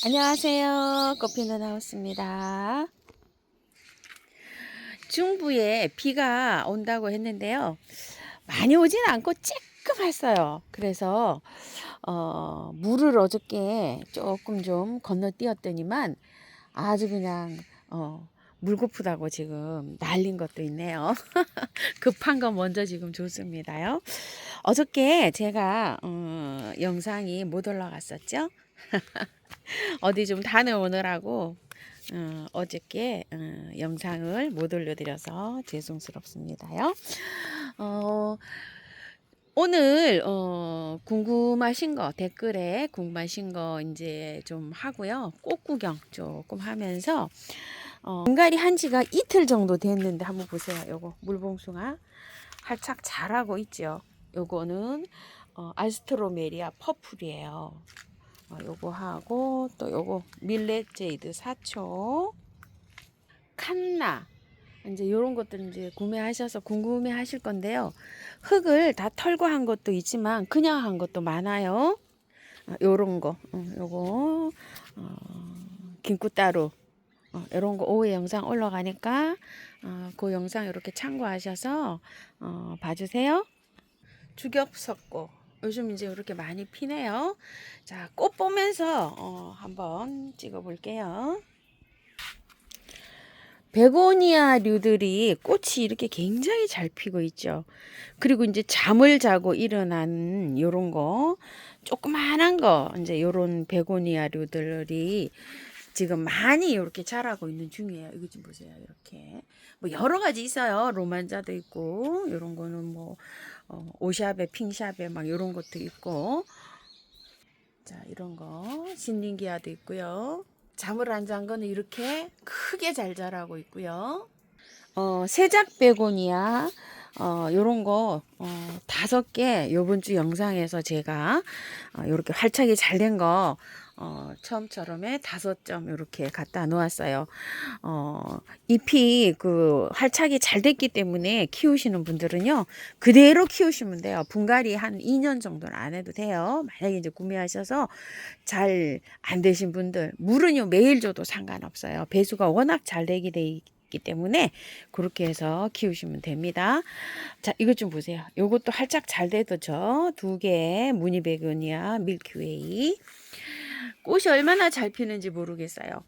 안녕하세요. 꽃피는 하우스입니다. 중부에 비가 온다고 했는데요. 많이 오진 않고 쬐끔 왔어요. 그래서 물을 어저께 조금 좀 건너뛰었더니만 아주 그냥 물고프다고 지금 날린 것도 있네요. 급한 거 먼저 지금 줬습니다요. 어저께 제가 영상이 못 올라갔었죠. 어디 좀 다녀오느라고 어저께 영상을 못 올려드려서 죄송스럽습니다요. 어, 오늘 궁금하신 거 댓글에 궁금하신 거 이제 좀 하고요. 꽃 구경 조금 하면서 분갈이 한 지가 이틀 정도 됐는데 한번 보세요. 요거 물봉숭아 활짝 자라고 있죠. 요거는 알스트로메리아 퍼플이에요. 요거 하고 또 요거 밀렛 제이드 4초 칸나 이제 요런 것들 이제 구매하셔서 궁금해 하실 건데요. 흙을 다 털고 한 것도 있지만 그냥 한 것도 많아요. 요런 거 요거 김꾸따루 요런 거 오후에 영상 올라가니까 그 영상 이렇게 참고하셔서 봐주세요. 주겹석고 요즘 이제 이렇게 많이 피네요. 자, 꽃 보면서 한번 찍어 볼게요. 베고니아류들이 꽃이 이렇게 굉장히 잘 피고 있죠. 그리고 이제 잠을 자고 일어난 요런 거, 조그만한 거, 이제 요런 베고니아류들이 지금 많이 이렇게 자라고 있는 중이에요. 이거 좀 보세요. 이렇게. 뭐 여러 가지 있어요. 로만자도 있고, 요런 거는 뭐, 오샵에, 핑샵에 막 요런 것도 있고. 자, 이런 거. 신린기아도 있고요. 잠을 안 잔 거는 이렇게 크게 잘 자라고 있고요. 세작 베고니아 요런 거 5개 요번 주 영상에서 제가 요렇게 활착이 잘 된 거 처음처럼에 5점 요렇게 갖다 놓았어요. 잎이 그 활착이 잘 됐기 때문에 키우시는 분들은요 그대로 키우시면 돼요. 분갈이 한 2년 정도는 안 해도 돼요. 만약에 이제 구매하셔서 잘 안 되신 분들 물은요 매일 줘도 상관없어요. 배수가 워낙 잘 되게 돼 있기 때문에 그렇게 해서 키우시면 됩니다. 자, 이것 좀 보세요. 요것도 활짝 잘 되죠. 2개 무늬베고니아 밀키웨이. 꽃이 얼마나 잘 피는지 모르겠어요.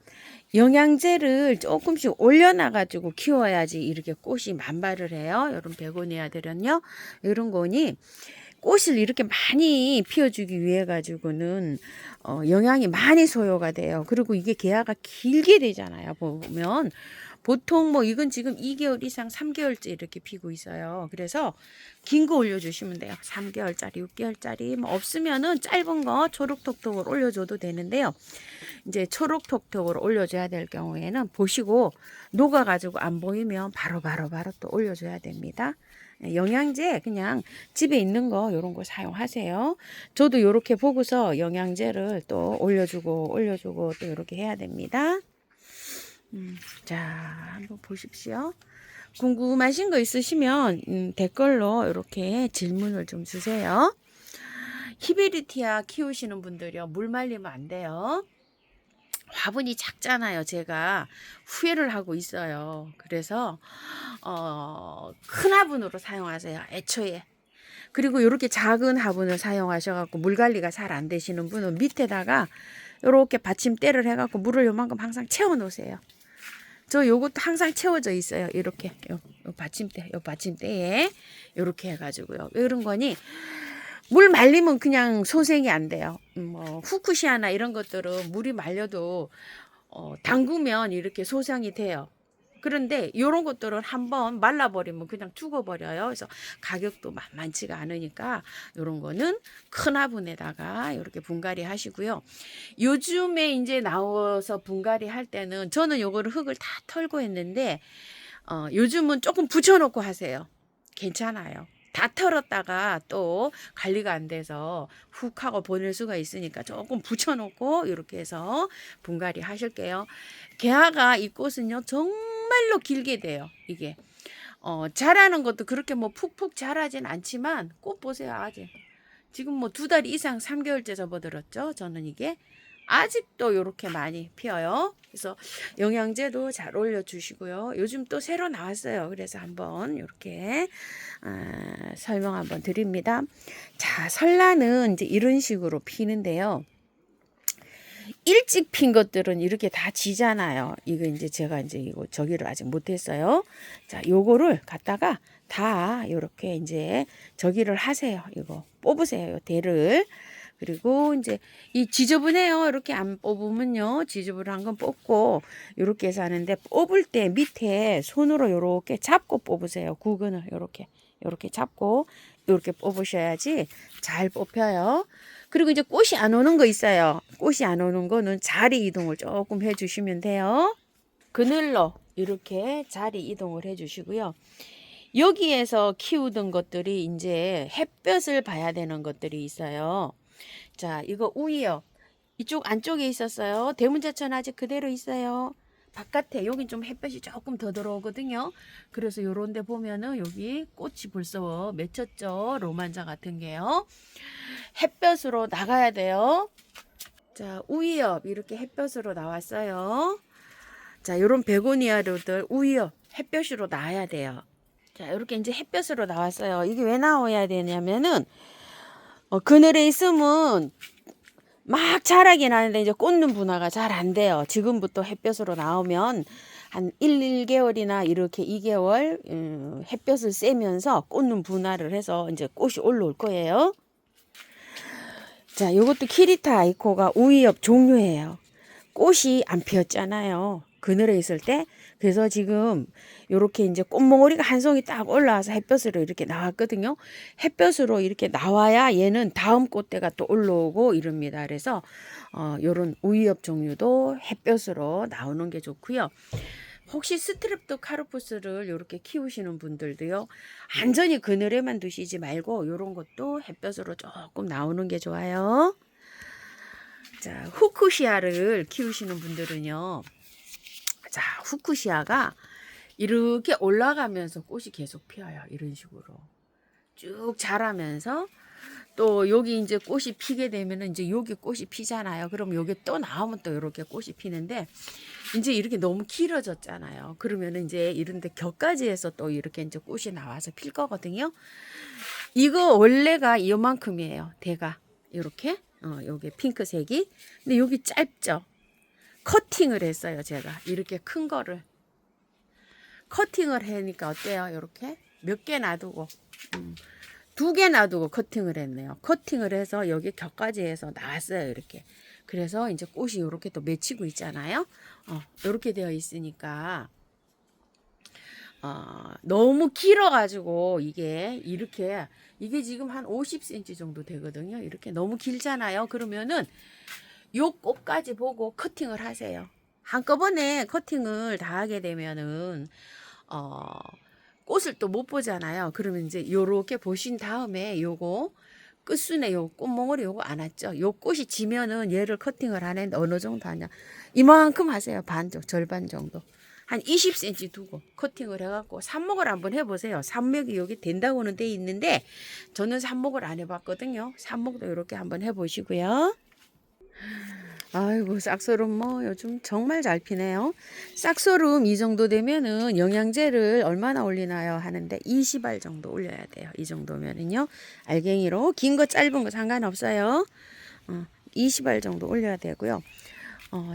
영양제를 조금씩 올려놔가지고 키워야지 이렇게 꽃이 만발을 해요. 이런 베고니아들은요. 이런 거니 꽃을 이렇게 많이 피워주기 위해 가지고는 영양이 많이 소요가 돼요. 그리고 이게 개화가 길게 되잖아요. 보면 보통 뭐 이건 지금 2개월 이상 3개월째 이렇게 피고 있어요. 그래서 긴 거 올려주시면 돼요. 3개월짜리, 6개월짜리 뭐 없으면은 짧은 거 초록톡톡으로 올려줘도 되는데요. 이제 초록톡톡으로 올려줘야 될 경우에는 보시고 녹아가지고 안 보이면 바로 또 올려줘야 됩니다. 영양제 그냥 집에 있는 거 이런 거 사용하세요. 저도 이렇게 보고서 영양제를 또 올려주고 또 이렇게 해야 됩니다. 자, 한번 보십시오. 궁금하신 거 있으시면 댓글로 이렇게 질문을 좀 주세요. 히베리티아 키우시는 분들이요. 물 말리면 안 돼요. 화분이 작잖아요. 제가 후회를 하고 있어요. 그래서 큰 화분으로 사용하세요. 애초에. 그리고 이렇게 작은 화분을 사용하셔갖고 물 관리가 잘 안 되시는 분은 밑에다가 이렇게 받침대를 해갖고 물을 요만큼 항상 채워 놓으세요. 저 요것도 항상 채워져 있어요. 이렇게 요 받침대에 이렇게 해가지고요. 이런 거니 물 말리면 그냥 소생이 안 돼요. 뭐 후쿠시아나 이런 것들은 물이 말려도 담그면 이렇게 소생이 돼요. 그런데 이런 것들은 한번 말라버리면 그냥 죽어버려요. 그래서 가격도 만만치가 않으니까 이런 거는 큰 화분에다가 이렇게 분갈이 하시고요. 요즘에 이제 나와서 분갈이 할 때는 저는 요거를 흙을 다 털고 했는데 요즘은 조금 붙여놓고 하세요. 괜찮아요. 다 털었다가 또 관리가 안 돼서 훅 하고 보낼 수가 있으니까 조금 붙여놓고 이렇게 해서 분갈이 하실게요. 개화가 이 꽃은요 정말로 길게 돼요. 이게 자라는 것도 그렇게 뭐 푹푹 자라진 않지만 꽃 보세요. 아직 지금 뭐 2달 이상 3개월째 접어들었죠. 저는 이게 아직도 이렇게 많이 피어요. 그래서 영양제도 잘 올려주시고요. 요즘 또 새로 나왔어요. 그래서 한번 이렇게 설명 한번 드립니다. 자, 설라는 이제 이런 식으로 피는데요. 일찍 핀 것들은 이렇게 다 지잖아요. 이거 이제 제가 이제 이거 저기를 아직 못했어요. 자, 요거를 갖다가 다 이렇게 이제 저기를 하세요. 이거 뽑으세요. 요 대를. 그리고 이제 이 지저분해요. 이렇게 안 뽑으면요. 지저분한 건 뽑고 이렇게 해서 하는데 뽑을 때 밑에 손으로 이렇게 잡고 뽑으세요. 구근을 이렇게 잡고 이렇게 뽑으셔야지 잘 뽑혀요. 그리고 이제 꽃이 안 오는 거 있어요. 꽃이 안 오는 거는 자리 이동을 조금 해주시면 돼요. 그늘로 이렇게 자리 이동을 해주시고요. 여기에서 키우던 것들이 이제 햇볕을 봐야 되는 것들이 있어요. 자, 이거 우이요. 이쪽 안쪽에 있었어요. 대문자천 아직 그대로 있어요. 바깥에 여긴 좀 햇볕이 조금 더 들어오거든요. 그래서 요런 데 보면은 여기 꽃이 벌써 맺혔죠. 로만자 같은 게요. 햇볕으로 나가야 돼요. 자, 우이엽 이렇게 햇볕으로 나왔어요. 자, 요런 베고니아류들 우이엽 햇볕으로 나와야 돼요. 자, 이렇게 이제 햇볕으로 나왔어요. 이게 왜 나와야 되냐면은 그늘에 있으면 막 자라긴 하는데 이제 꽂는 분화가 잘 안 돼요. 지금부터 햇볕으로 나오면 한 1개월이나 이렇게 2개월 햇볕을 쐬면서 꽂는 분화를 해서 이제 꽃이 올라올 거예요. 자, 요것도 키리타 아이코가 우이엽 종류예요. 꽃이 안 피었잖아요. 그늘에 있을 때. 그래서 지금 요렇게 이제 꽃몽오리가 한 송이 딱 올라와서 햇볕으로 이렇게 나왔거든요. 햇볕으로 이렇게 나와야 얘는 다음 꽃대가 또 올라오고 이럽니다. 그래서 요런 우이엽 종류도 햇볕으로 나오는 게 좋고요. 혹시 스트랩토카르푸스를 이렇게 키우시는 분들도요. 완전히 그늘에만 두시지 말고 요런 것도 햇볕으로 조금 나오는 게 좋아요. 자, 후쿠시아를 키우시는 분들은요. 자, 후쿠시아가 이렇게 올라가면서 꽃이 계속 피어요. 이런 식으로. 쭉 자라면서 또 여기 이제 꽃이 피게 되면은 이제 여기 꽃이 피잖아요. 그럼 여기 또 나오면 또 이렇게 꽃이 피는데 이제 이렇게 너무 길어졌잖아요. 그러면은 이제 이런데 격까지 해서 또 이렇게 이제 꽃이 나와서 필 거거든요. 이거 원래가 이만큼이에요. 대가 이렇게 요게 핑크색이. 근데 여기 짧죠. 커팅을 했어요. 제가 이렇게 큰 거를 커팅을 하니까 어때요? 이렇게 몇 개 놔두고 2개 놔두고 커팅을 했네요. 커팅을 해서 여기 격까지 해서 나왔어요. 이렇게. 그래서 이제 꽃이 이렇게 또 맺히고 있잖아요. 이렇게 되어 있으니까 너무 길어가지고 이게 이렇게 이게 지금 한 50cm 정도 되거든요. 이렇게 너무 길잖아요. 그러면은 요 꽃까지 보고 커팅을 하세요. 한꺼번에 커팅을 다 하게 되면은 꽃을 또 못 보잖아요. 그러면 이제 요렇게 보신 다음에 요거 끝순에 요 꽃몽오리 요거 안 왔죠. 요 꽃이 지면은 얘를 커팅을 안 했는데 어느 정도 하냐. 이만큼 하세요. 절반 정도. 한 20cm 두고 커팅을 해갖고 삽목을 한번 해보세요. 삽목이 여기 된다고는 돼 있는데 저는 삽목을 안 해봤거든요. 삽목도 이렇게 한번 해보시고요. 아이고, 싹소름 뭐 요즘 정말 잘 피네요. 싹소름 이 정도 되면은 영양제를 얼마나 올리나요 하는데 20알 정도 올려야 돼요. 이 정도면은요. 알갱이로 긴 거 짧은 거 상관없어요. 20알 정도 올려야 되고요.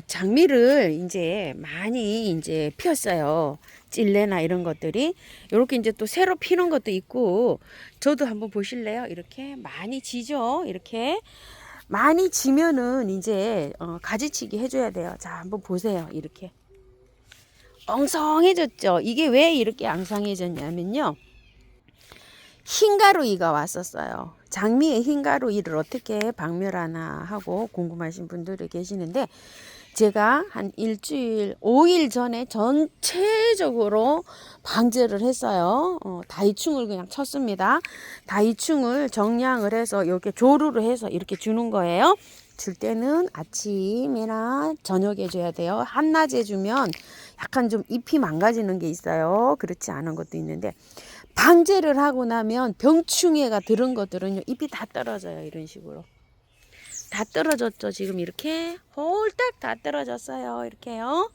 장미를 이제 많이 이제 피었어요. 찔레나 이런 것들이 이렇게 이제 또 새로 피는 것도 있고 저도 한번 보실래요? 이렇게 많이 지죠. 이렇게 많이 지면은 이제 가지치기 해줘야 돼요. 자, 한번 보세요. 이렇게 엉성해졌죠. 이게 왜 이렇게 엉성해졌냐면요. 흰가루이가 왔었어요. 장미의 흰가루이를 어떻게 박멸하나 하고 궁금하신 분들이 계시는데 제가 한 일주일 5일 전에 전체적으로 방제를 했어요. 다이충을 그냥 쳤습니다. 다이충을 정량을 해서 이렇게 조루를 해서 이렇게 주는 거예요. 줄 때는 아침이나 저녁에 줘야 돼요. 한낮에 주면 약간 좀 잎이 망가지는 게 있어요. 그렇지 않은 것도 있는데 방제를 하고 나면 병충해가 들은 것들은 잎이 다 떨어져요. 이런 식으로 다 떨어졌죠. 지금 이렇게 홀딱 다 떨어졌어요. 이렇게요.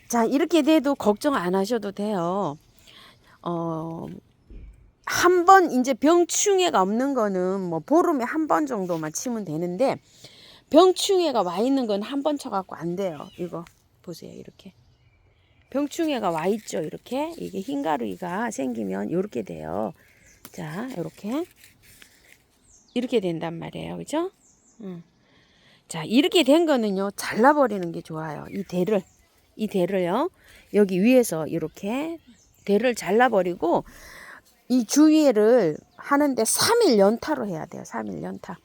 자, 이렇게 돼도 걱정 안 하셔도 돼요. 한 번 이제 병충해가 없는 거는 뭐 보름에 한 번 정도만 치면 되는데, 병충해가 와 있는 건 한 번 쳐갖고 안 돼요. 이거 보세요. 이렇게 병충해가 와 있죠. 이렇게 이게 흰가루가 생기면 이렇게 돼요. 자, 이렇게 된단 말이에요. 그죠? 자, 이렇게 된 거는요, 잘라버리는 게 좋아요. 이 대를요, 여기 위에서 이렇게 대를 잘라버리고, 이 주위를 하는데 3일 연타로 해야 돼요. 3일 연타.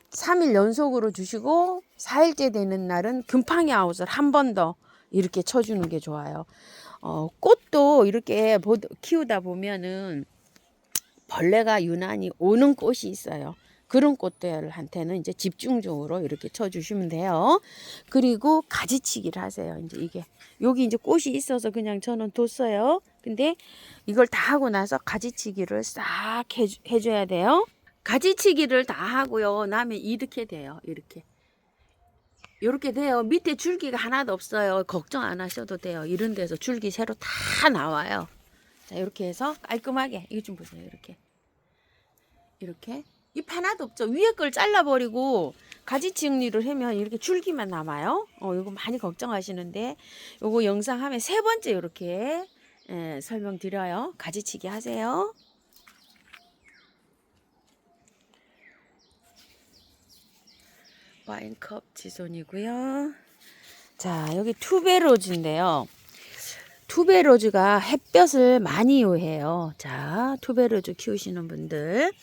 3일 연속으로 주시고 4일째 되는 날은 금팡이 아웃을 한 번 더 이렇게 쳐주는 게 좋아요. 꽃도 이렇게 키우다 보면은 벌레가 유난히 오는 꽃이 있어요. 그런 꽃들한테는 이제 집중적으로 이렇게 쳐주시면 돼요. 그리고 가지치기를 하세요. 이제 여기 이제 꽃이 있어서 그냥 저는 뒀어요. 근데 이걸 다 하고 나서 가지치기를 싹 해줘야 돼요. 가지치기를 다 하고요. 나면 이렇게 돼요. 이렇게 돼요. 밑에 줄기가 하나도 없어요. 걱정 안 하셔도 돼요. 이런 데서 줄기 새로 다 나와요. 자, 이렇게 해서 깔끔하게, 이거 좀 보세요. 이렇게 잎 하나도 없죠. 위에 걸 잘라버리고 가지 정리를 하면 이렇게 줄기만 남아요. 이거 많이 걱정하시는데, 요거 영상 하면 3번째 이렇게 설명드려요. 가지치기 하세요. 와인컵 지손이고요. 자, 여기 투베로즈인데요. 투베로즈가 햇볕을 많이 요해요. 자, 투베로즈 키우시는 분들,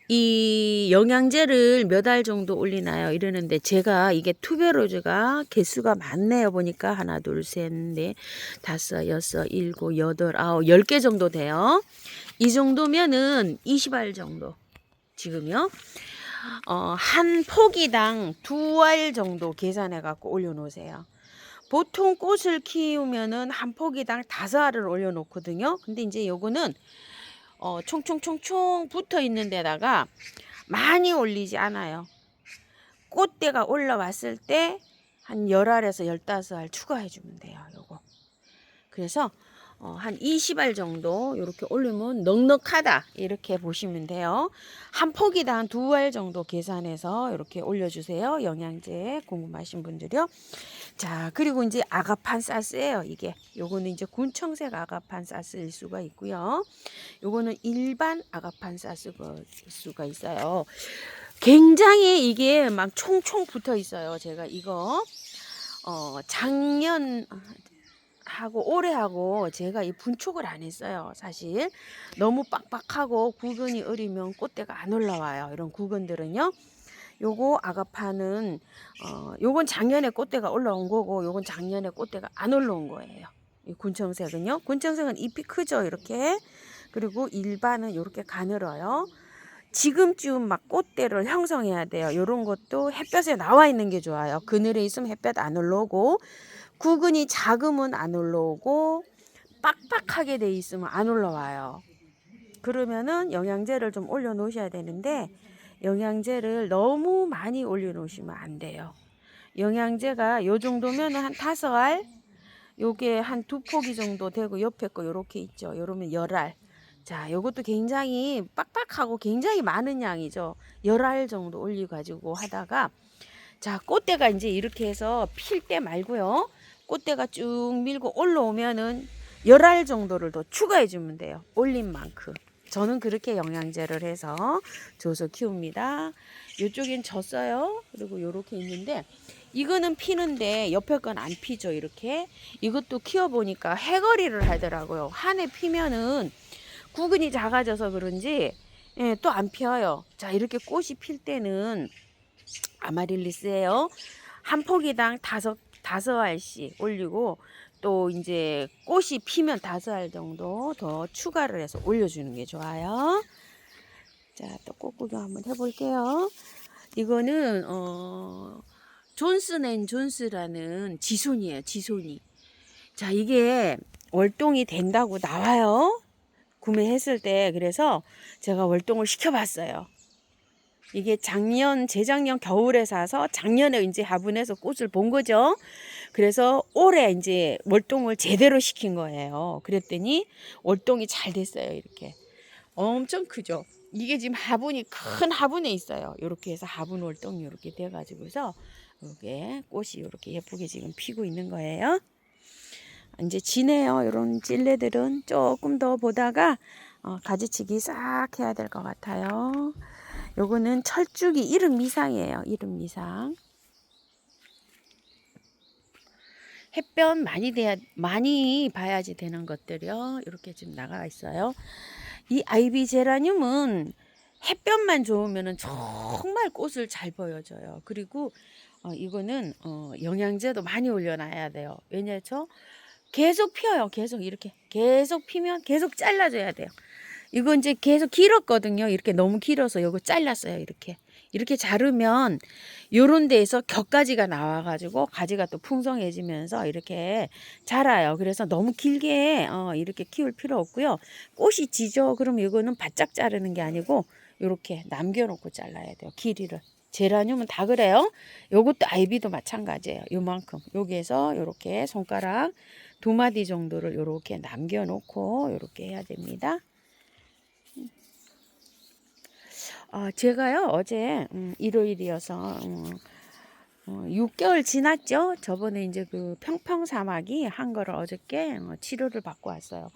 이 영양제를 몇 알 정도 올리나요? 이러는데, 제가 이게 투베로즈가 개수가 많네요. 보니까 하나, 둘, 셋, 넷, 다섯, 여섯, 일곱, 여덟, 아홉, 10개 정도 돼요. 이 정도면은 20알 정도 지금요. 한 포기당 2알 정도 계산해 갖고 올려 놓으세요. 보통 꽃을 키우면은 한 포기당 5알을 올려 놓거든요. 근데 이제 요거는 총총총총 붙어 있는 데다가 많이 올리지 않아요. 꽃대가 올라왔을 때 한 10알에서 15알 추가해 주면 돼요. 요거. 그래서 한 20알 정도 이렇게 올리면 넉넉하다, 이렇게 보시면 돼요. 한 포기당 2알 정도 계산해서 이렇게 올려주세요. 영양제 궁금하신 분들이요. 자, 그리고 이제 아가판사스예요. 요거는 이제 군청색 아가판사스일 수가 있고요. 요거는 일반 아가판사스일 수가 있어요. 굉장히 이게 막 총총 붙어 있어요. 제가 이거 작년 하고 올해하고 제가 이 분촉을 안 했어요. 사실 너무 빡빡하고 구근이 어리면 꽃대가 안 올라와요. 이런 구근들은요. 요거 아가파는 요건 작년에 꽃대가 올라온 거고, 요건 작년에 꽃대가 안 올라온 거예요. 이 군청색은요. 군청색은 잎이 크죠. 이렇게. 그리고 일반은 이렇게 가늘어요. 지금쯤 막 꽃대를 형성해야 돼요. 요런 것도 햇볕에 나와 있는 게 좋아요. 그늘에 있으면 햇볕 안 올라오고, 구근이 작으면 안 올라오고, 빡빡하게 돼 있으면 안 올라와요. 그러면은 영양제를 좀 올려 놓으셔야 되는데, 영양제를 너무 많이 올려 놓으시면 안 돼요. 영양제가 요 정도면 한 5알, 요게 한 2포기 정도 되고, 옆에 거 요렇게 있죠. 요러면 10알. 자, 요것도 굉장히 빡빡하고 굉장히 많은 양이죠. 10알 정도 올려가지고 하다가, 자, 꽃대가 이제 이렇게 해서 필 때 말고요. 꽃대가 쭉 밀고 올라오면은 10알 정도를 더 추가해 주면 돼요. 올린 만큼. 저는 그렇게 영양제를 해서 줘서 키웁니다. 이쪽엔 졌어요. 그리고 요렇게 있는데, 이거는 피는데 옆에 건 안 피죠. 이렇게. 이것도 키워보니까 해거리를 하더라고요. 한 해 피면은 구근이 작아져서 그런지 또 안 피어요. 자, 이렇게 꽃이 필 때는 아마릴리스예요. 한 포기당 5알씩 올리고, 또 이제 꽃이 피면 5알 정도 더 추가를 해서 올려주는 게 좋아요. 자, 또 꽃 구경 한번 해볼게요. 이거는 존슨앤존스라는 지손이에요. 지손이. 자, 이게 월동이 된다고 나와요. 구매했을 때. 그래서 제가 월동을 시켜봤어요. 이게 재작년 겨울에 사서 작년에 이제 화분에서 꽃을 본 거죠. 그래서 올해 이제 월동을 제대로 시킨 거예요. 그랬더니 월동이 잘 됐어요. 이렇게 엄청 크죠. 이게 지금 화분이 큰 화분에 있어요. 이렇게 해서 화분 월동이 이렇게 돼가지고서 이렇게 꽃이 이렇게 예쁘게 지금 피고 있는 거예요. 이제 지네요. 이런 찔레들은 조금 더 보다가 가지치기 싹 해야 될 것 같아요. 요거는 철쭉이 이름 미상이에요. 이름 미상. 햇볕 많이 봐야지 되는 것들이요. 이렇게 지금 나가 있어요. 이 아이비 제라늄은 햇볕만 좋으면 정말 꽃을 잘 보여줘요. 그리고 이거는 영양제도 많이 올려놔야 돼요. 왜냐죠? 계속 피어요. 계속 이렇게 계속 피면 계속 잘라줘야 돼요. 이거 이제 계속 길었거든요. 이렇게 너무 길어서 이거 잘랐어요. 이렇게 자르면 요런 데에서 격가지가 나와가지고 가지가 또 풍성해지면서 이렇게 자라요. 그래서 너무 길게 이렇게 키울 필요 없고요. 꽃이 지죠. 그럼 이거는 바짝 자르는 게 아니고 이렇게 남겨놓고 잘라야 돼요. 길이를. 제라늄은 다 그래요. 요것도 아이비도 마찬가지예요. 요만큼 여기에서 이렇게 손가락 2마디 정도를 이렇게 남겨놓고 이렇게 해야 됩니다. 제가요 어제 일요일이어서 6개월 지났죠. 저번에 이제 그 평평사마귀 한 거를 어저께 치료를 받고 왔어요.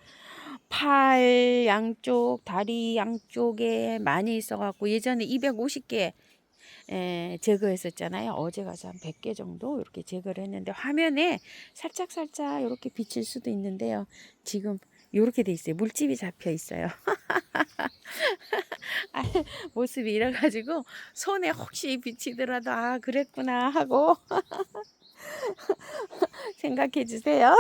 팔 양쪽, 다리 양쪽에 많이 있어갖고 예전에 250개 제거했었잖아요. 어제 가서 한 100개 정도 이렇게 제거를 했는데 화면에 살짝 이렇게 비칠 수도 있는데요. 지금 이렇게 돼 있어요. 물집이 잡혀 있어요. 모습이 이래가지고 손에 혹시 비치더라도 그랬구나 하고 생각해 주세요.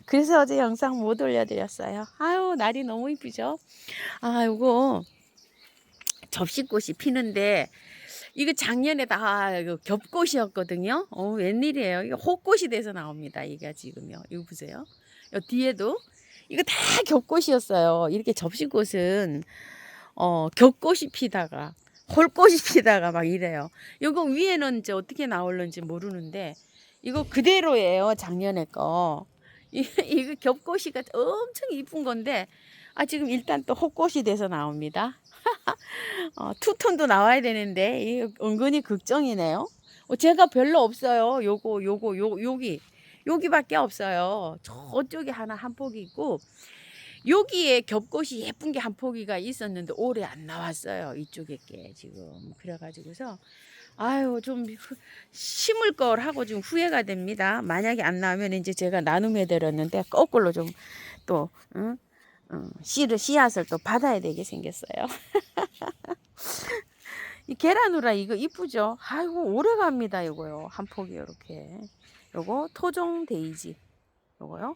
그래서 어제 영상 못 올려드렸어요. 아유 날이 너무 이쁘죠. 요거 접시꽃이 피는데 이거 작년에 다 겹꽃이었거든요. 웬일이에요. 이거 호꽃이 돼서 나옵니다. 이게 지금요. 이거 보세요. 뒤에도 이거 다 겹꽃이었어요. 이렇게 접시꽃은 겹꽃이 피다가 홀꽃이 피다가 막 이래요. 이거 위에는 이제 어떻게 나올는지 모르는데 이거 그대로예요. 작년에 거. 이거 겹꽃이가 엄청 이쁜 건데 지금 일단 또 호꽃이 돼서 나옵니다. 투톤도 나와야 되는데 이 은근히 걱정이네요. 제가 별로 없어요. 여기밖에 없어요. 저쪽에 하나 한 폭이 있고 여기에 겹꽃이 예쁜 게 한 포기가 있었는데 올해 안 나왔어요. 이쪽에 게 지금 그래가지고서 좀 심을 걸 하고 좀 후회가 됩니다. 만약에 안 나오면 이제 제가 나눔해 드렸는데 거꾸로 좀 또 씨앗을 또 받아야 되게 생겼어요. 이 계란후라 이거 이쁘죠? 오래 갑니다. 이거요. 한 폭이 이렇게. 요거 토종 데이지. 요거요.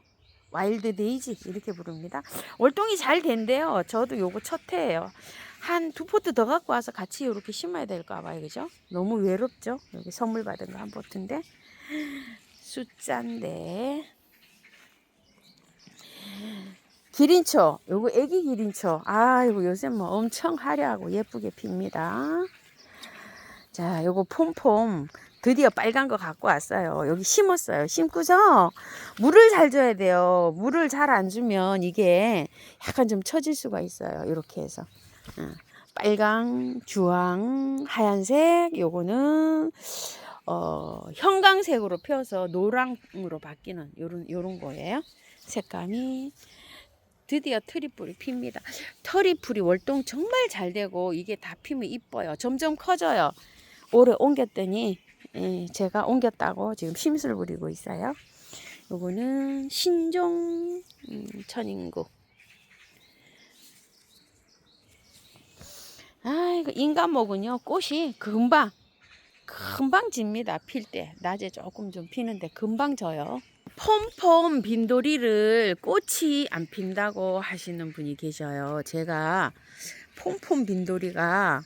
와일드 데이지 이렇게 부릅니다. 월동이 잘 된대요. 저도 요거 첫 해예요. 한 2포트 더 갖고 와서 같이 이렇게 심어야 될까 봐요. 그죠? 너무 외롭죠? 여기 선물 받은 거 한 포트인데 숫자인데 기린초 요거 애기 기린초 이거 요새 뭐 엄청 화려하고 예쁘게 핍니다. 자 요거 폼폼 드디어 빨간 거 갖고 왔어요. 여기 심었어요. 심고서 물을 잘 줘야 돼요. 물을 잘 안 주면 이게 약간 좀 처질 수가 있어요. 이렇게 해서 빨강, 주황, 하얀색 요거는 형광색으로 펴서 노랑으로 바뀌는 요런 거예요. 색감이 드디어 트리플이 핍니다. 트리플이 월동 정말 잘 되고 이게 다 피면 이뻐요. 점점 커져요. 올해 옮겼더니 제가 옮겼다고 지금 심술 부리고 있어요. 요거는 신종 천인구. 이거 인간목은요 꽃이 금방 집니다. 필 때 낮에 조금 좀 피는데 금방 져요. 폼폼 빈도리를 꽃이 안 핀다고 하시는 분이 계셔요. 제가 폼폼 빈도리가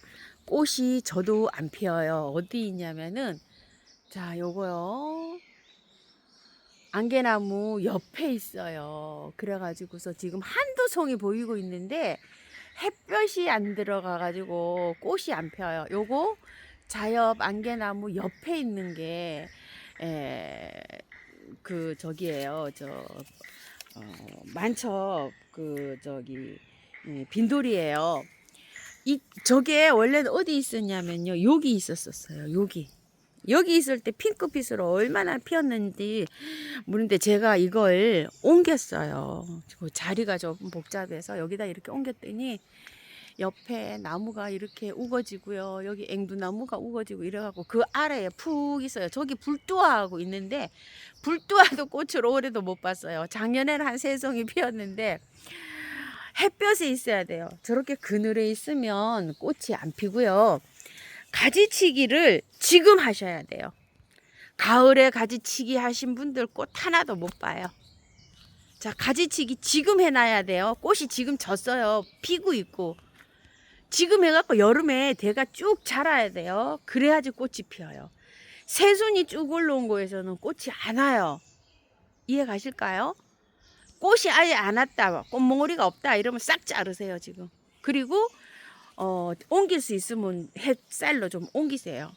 꽃이 저도 안 피어요. 어디 있냐면은 자 요거요 안개나무 옆에 있어요. 그래가지고서 지금 한두 송이 보이고 있는데 햇볕이 안 들어가 가지고 꽃이 안 펴요. 요거 자엽 안개나무 옆에 있는 게 에, 그 저기예요. 만첩 그 저기 빈돌이에요. 이 저게 원래는 어디 있었냐면요. 여기 있었어요. 여기 있을 때 핑크빛으로 얼마나 피었는지 모르는데 제가 이걸 옮겼어요. 그 자리가 좀 복잡해서 여기다 이렇게 옮겼더니 옆에 나무가 이렇게 우거지고요. 여기 앵두나무가 우거지고 이래갖고 그 아래에 푹 있어요. 저기 불두화하고 있는데 불두화도 꽃을 올해도 못 봤어요. 작년에는 한 3송이 피었는데 햇볕에 있어야 돼요. 저렇게 그늘에 있으면 꽃이 안 피고요. 가지치기를 지금 하셔야 돼요. 가을에 가지치기 하신 분들 꽃 하나도 못 봐요. 자, 가지치기 지금 해놔야 돼요. 꽃이 지금 졌어요. 피고 있고. 지금 해갖고 여름에 대가 쭉 자라야 돼요. 그래야지 꽃이 피어요. 새순이 쭉 올라온 거에서는 꽃이 안 와요. 이해 가실까요? 꽃이 아예 안 왔다, 꽃몽오리가 없다 이러면 싹 자르세요 지금. 그리고 옮길 수 있으면 햇살로 좀 옮기세요.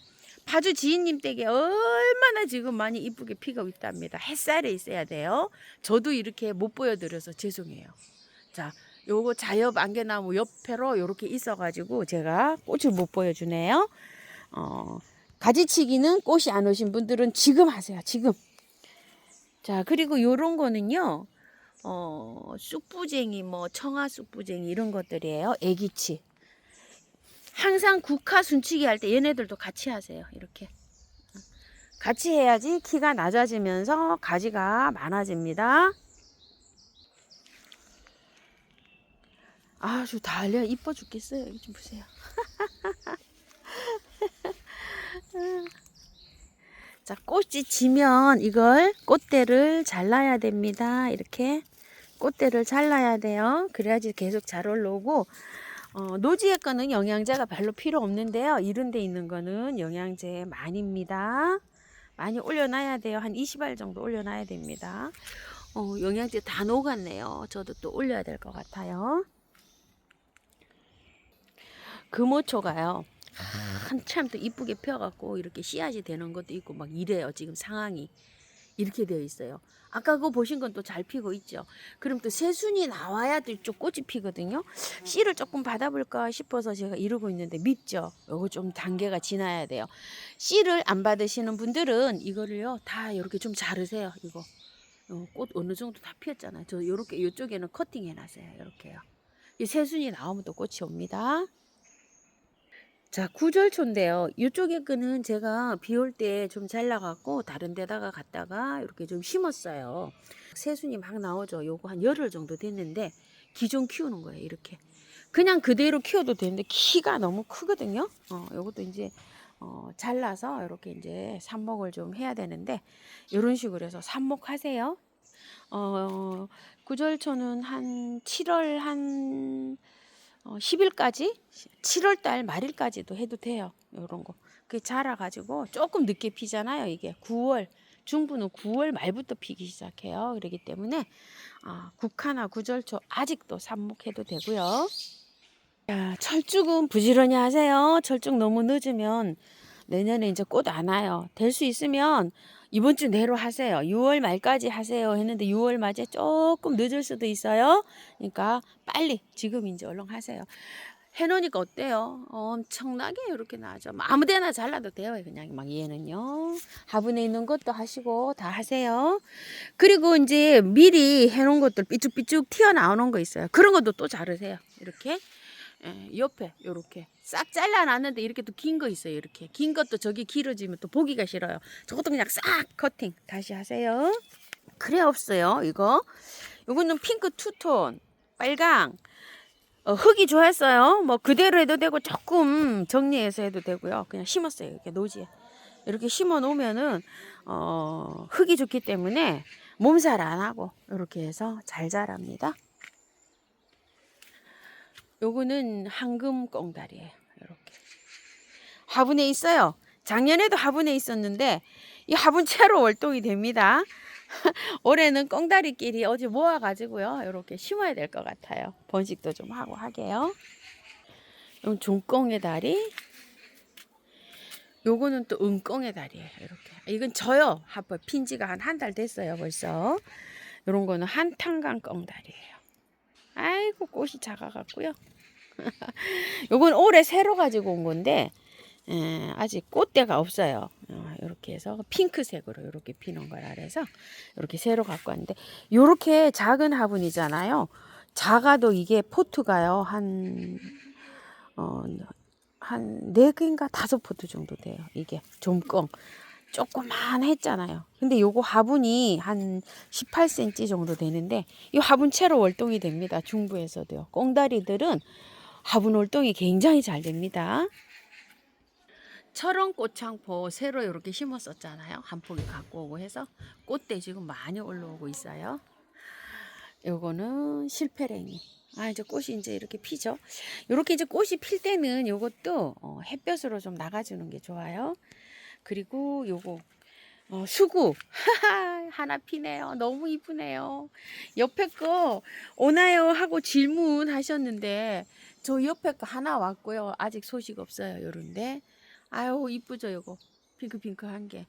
파주 지인님 댁에 얼마나 지금 많이 이쁘게 피고 있답니다. 햇살에 있어야 돼요. 저도 이렇게 못 보여드려서 죄송해요. 자, 요거 자엽 안개나무 옆으로 이렇게 있어가지고 제가 꽃을 못 보여주네요. 가지치기는 꽃이 안 오신 분들은 지금 하세요. 지금. 자, 그리고 요런 거는요. 쑥부쟁이, 뭐 청아 쑥부쟁이 이런 것들이에요. 애기치. 항상 국화 순치기 할 때 얘네들도 같이 하세요. 이렇게. 같이 해야지 키가 낮아지면서 가지가 많아집니다. 아주 달려 이뻐 죽겠어요. 여기 좀 보세요. 자, 꽃이 지면 이걸 꽃대를 잘라야 됩니다. 이렇게 꽃대를 잘라야 돼요. 그래야지 계속 잘 올라오고 노지에 거는 영양제가 별로 필요 없는데요. 이런 데 있는 거는 영양제 많이입니다. 많이 올려놔야 돼요. 한 20알 정도 올려놔야 됩니다. 영양제 다 녹았네요. 저도 또 올려야 될 것 같아요. 금오초가요. 한참 또 이쁘게 펴갖고 이렇게 씨앗이 되는 것도 있고 막 이래요. 지금 상황이 이렇게 되어 있어요. 아까 그거 보신 건 또 잘 피고 있죠. 그럼 또 새순이 나와야 또 좀 꽃이 피거든요. 씨를 조금 받아볼까 싶어서 제가 이러고 있는데 밉죠. 요거 좀 단계가 지나야 돼요. 씨를 안 받으시는 분들은 이거를요 다 이렇게 좀 자르세요. 이거 꽃 어느 정도 다 피었잖아요. 저 요렇게 이쪽에는 커팅 해놨어요. 이렇게요. 이 새순이 나오면 또 꽃이 옵니다. 자, 구절초인데요. 이쪽에 거는 제가 비 올 때 좀 잘라갖고 다른 데다가 갖다가 이렇게 좀 심었어요. 새순이 막 나오죠. 요거 한 열흘 정도 됐는데 기존 키우는 거예요. 이렇게. 그냥 그대로 키워도 되는데 키가 너무 크거든요. 요것도 이제 잘라서 이렇게 이제 삽목을 좀 해야 되는데 이런 식으로 해서 삽목하세요. 구절초는 한 7월 한 10일까지 7월달 말일까지도 해도 돼요. 이런 거. 그게 자라가지고 조금 늦게 피잖아요. 이게 9월 중부는 9월 말부터 피기 시작해요. 그렇기 때문에 국화나 구절초 아직도 삽목해도 되고요. 자, 철쭉은 부지런히 하세요. 철쭉 너무 늦으면 내년에 이제 꽃 안 와요. 될 수 있으면 이번 주 내로 하세요. 6월 말까지 하세요 했는데 6월 말에 조금 늦을 수도 있어요. 그러니까 빨리 지금 이제 얼른 하세요. 해놓으니까 어때요? 엄청나게 이렇게 나죠. 아무데나 잘라도 돼요. 그냥 막 얘는요. 화분에 있는 것도 하시고 다 하세요. 그리고 이제 미리 해놓은 것들 삐쭉삐쭉 튀어나오는 거 있어요. 그런 것도 또 자르세요. 이렇게. 옆에 요렇게 싹 잘라놨는데 이렇게 또 긴 거 있어요. 이렇게 긴 것도 저기 길어지면 또 보기가 싫어요. 저것도 그냥 싹 커팅 다시 하세요. 그래 없어요. 요거는 핑크 투톤 빨강 흙이 좋았어요. 뭐 그대로 해도 되고 조금 정리해서 해도 되고요. 그냥 심었어요. 이렇게 노지에 이렇게 심어 놓으면은 흙이 좋기 때문에 몸살 안 하고 이렇게 해서 잘 자랍니다. 요거는 황금 꽁다리예요. 이렇게 화분에 있어요. 작년에도 화분에 있었는데 이 화분 채로 월동이 됩니다. 올해는 꽁다리끼리 어디 모아가지고요. 이렇게 심어야 될 것 같아요. 번식도 좀 하고 하게요. 이건 종꽁의 다리. 요거는 또 은꽁의 다리예요. 이렇게. 이건 저요. 핀 지가 한 달 됐어요. 벌써. 요런 거는 한탄강 꽁다리예요. 아이고 꽃이 작아갖고요. 요건 올해 새로 가지고 온 건데 아직 꽃대가 없어요. 이렇게 해서 핑크색으로 이렇게 피는 거라 그래서 이렇게 새로 갖고 왔는데 이렇게 작은 화분이잖아요. 작아도 이게 포트가요 한 4개인가 5포트 정도 돼요. 이게 좀꽁 조그만 했잖아요. 근데 요거 화분이 한 18cm 정도 되는데 이 화분 채로 월동이 됩니다. 중부에서도요. 꽁다리들은 화분 월동이 굉장히 잘 됩니다. 철원 꽃창포 새로 이렇게 심었었잖아요. 한 포기 갖고 오고 해서 꽃대 지금 많이 올라오고 있어요. 요거는 실패랭이. 이제 꽃이 이제 이렇게 피죠. 이렇게 이제 꽃이 필 때는 요것도 햇볕으로 좀 나가주는 게 좋아요. 그리고 요거 수국 하나 피네요. 너무 이쁘네요. 옆에 거 오나요 하고 질문하셨는데 저 옆에 거 하나 왔고요. 아직 소식 없어요. 요런데 아유 이쁘죠 요거 핑크핑크한 게.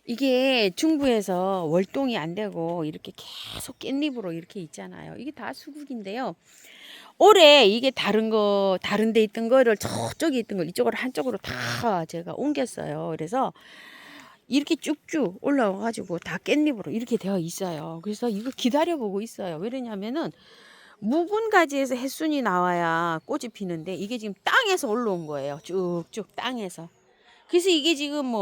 이게 중부에서 월동이 안 되고 이렇게 계속 깻잎으로 이렇게 있잖아요. 이게 다 수국인데요. 올해 이게 다른 데 있던 거를 저쪽에 있던 걸 이쪽으로 한쪽으로 다 제가 옮겼어요. 그래서 이렇게 쭉쭉 올라와 가지고 다 깻잎으로 이렇게 되어 있어요. 그래서 이거 기다려보고 있어요. 왜냐면은 묵은 가지에서 햇순이 나와야 꽃이 피는데 이게 지금 땅에서 올라온 거예요. 쭉쭉 땅에서. 그래서 이게 지금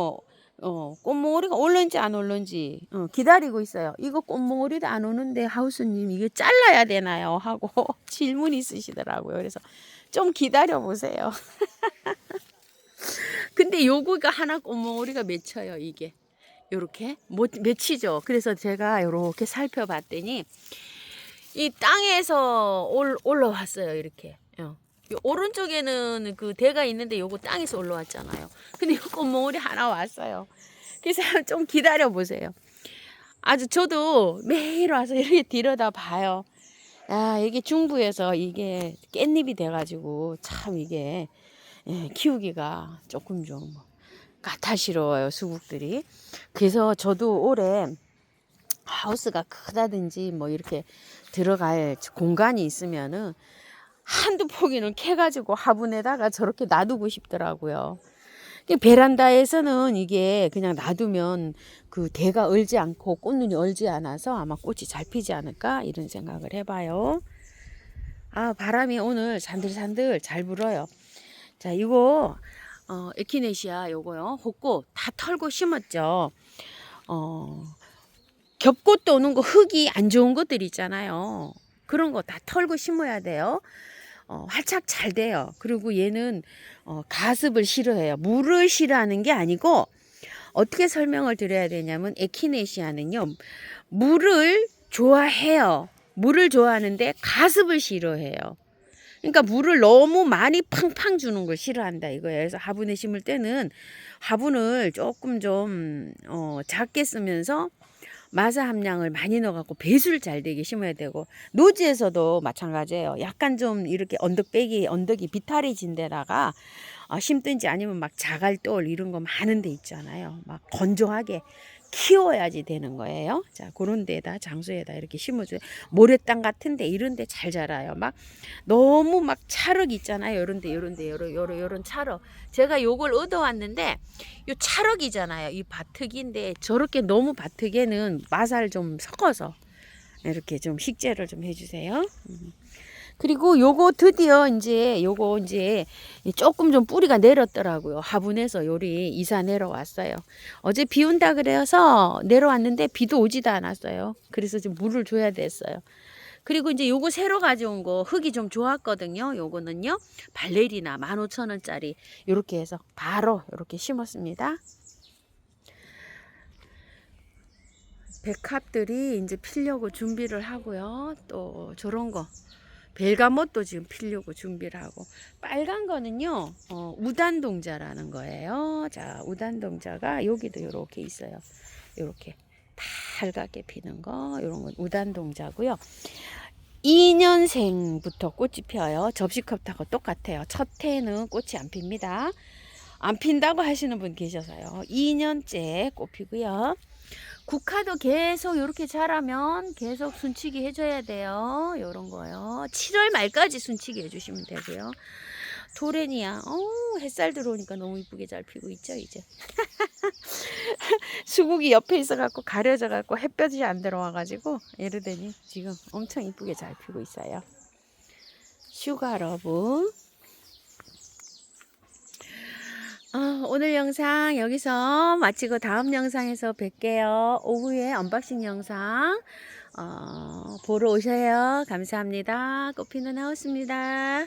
꽃몽오리가 올는지 안 올는지 기다리고 있어요. 이거 꽃몽오리도 안 오는데 하우스님 이게 잘라야 되나요? 하고 질문이 있으시더라고요. 그래서 좀 기다려 보세요. 근데 요거가 하나 꽃몽오리가 맺혀요. 이게 요렇게 맺히죠. 그래서 제가 요렇게 살펴봤더니 이 땅에서 올라왔어요. 이렇게. 요 오른쪽에는 그 대가 있는데 요거 땅에서 올라왔잖아요. 근데 요 꽃몽오리 하나 왔어요. 그래서 좀 기다려 보세요. 아주 저도 매일 와서 이렇게 들여다 봐요. 이게 중부에서 이게 깻잎이 돼가지고 참 이게 키우기가 조금 좀 까탈스러워요. 수국들이. 그래서 저도 올해 하우스가 크다든지 뭐 이렇게 들어갈 공간이 있으면은 한두 포기는 캐가지고 화분에다가 저렇게 놔두고 싶더라고요. 베란다에서는 이게 그냥 놔두면 그 대가 얼지 않고 꽃눈이 얼지 않아서 아마 꽃이 잘 피지 않을까 이런 생각을 해봐요. 바람이 오늘 산들산들 잘 불어요. 자, 이거 에키네시아 요거요. 호꽃 다 털고 심었죠. 겹꽃도 오는 거 흙이 안 좋은 것들 있잖아요. 그런 거 다 털고 심어야 돼요. 활착 잘 돼요. 그리고 얘는 가습을 싫어해요. 물을 싫어하는 게 아니고 어떻게 설명을 드려야 되냐면 에키네시아는요. 물을 좋아해요. 물을 좋아하는데 가습을 싫어해요. 그러니까 물을 너무 많이 팡팡 주는 걸 싫어한다 이거예요. 그래서 화분에 심을 때는 화분을 조금 좀 작게 쓰면서 마사 함량을 많이 넣어갖고 배수를 잘 되게 심어야 되고 노지에서도 마찬가지예요. 약간 좀 이렇게 언덕이 비탈해진 데다가 심든지 아니면 막 자갈돌 이런 거 많은 데 있잖아요. 막 건조하게 키워야지 되는 거예요. 자, 그런 데다 장소에다 이렇게 심어줘요. 모래땅 같은데 이런 데 잘 자라요. 막 너무 막 찰흙 있잖아요. 요런 찰흙. 제가 요걸 얻어왔는데 요 찰흙이잖아요. 이 바트기인데 저렇게 너무 바트기에는 맛을 좀 섞어서 이렇게 좀 식재를 좀 해주세요. 그리고 요거 드디어 요거 조금 좀 뿌리가 내렸더라고요. 화분에서 요리 이사 내려왔어요. 어제 비 온다 그래서 내려왔는데 비도 오지도 않았어요. 그래서 좀 물을 줘야 됐어요. 그리고 요거 새로 가져온 거 흙이 좀 좋았거든요. 요거는요. 발레리나 15,000원짜리 요렇게 해서 바로 요렇게 심었습니다. 백합들이 이제 피려고 준비를 하고요. 또 저런 거 벨가못도 지금 피려고 준비를 하고 빨간 거는요 우단동자라는 거예요. 자, 우단동자가 여기도 이렇게 있어요. 이렇게 밝게 피는 거, 이런 건 우단동자고요. 2년생부터 꽃이 펴요. 접시컵하고 똑같아요. 첫 해는 꽃이 안 핍니다. 안 핀다고 하시는 분 계셔서요. 2년째 꽃 피고요. 국화도 계속 이렇게 자라면 계속 순치기 해줘야 돼요. 요런 거요. 7월 말까지 순치기 해주시면 되고요. 도레니아, 햇살 들어오니까 너무 이쁘게 잘 피고 있죠, 이제. 수국이 옆에 있어갖고 가려져갖고 햇볕이 안 들어와가지고 에르덴이 지금 엄청 이쁘게 잘 피고 있어요. 슈가러브. 오늘 영상 여기서 마치고 다음 영상에서 뵐게요. 오후에 언박싱 영상 보러 오세요. 감사합니다. 꽃피는 하우스입니다.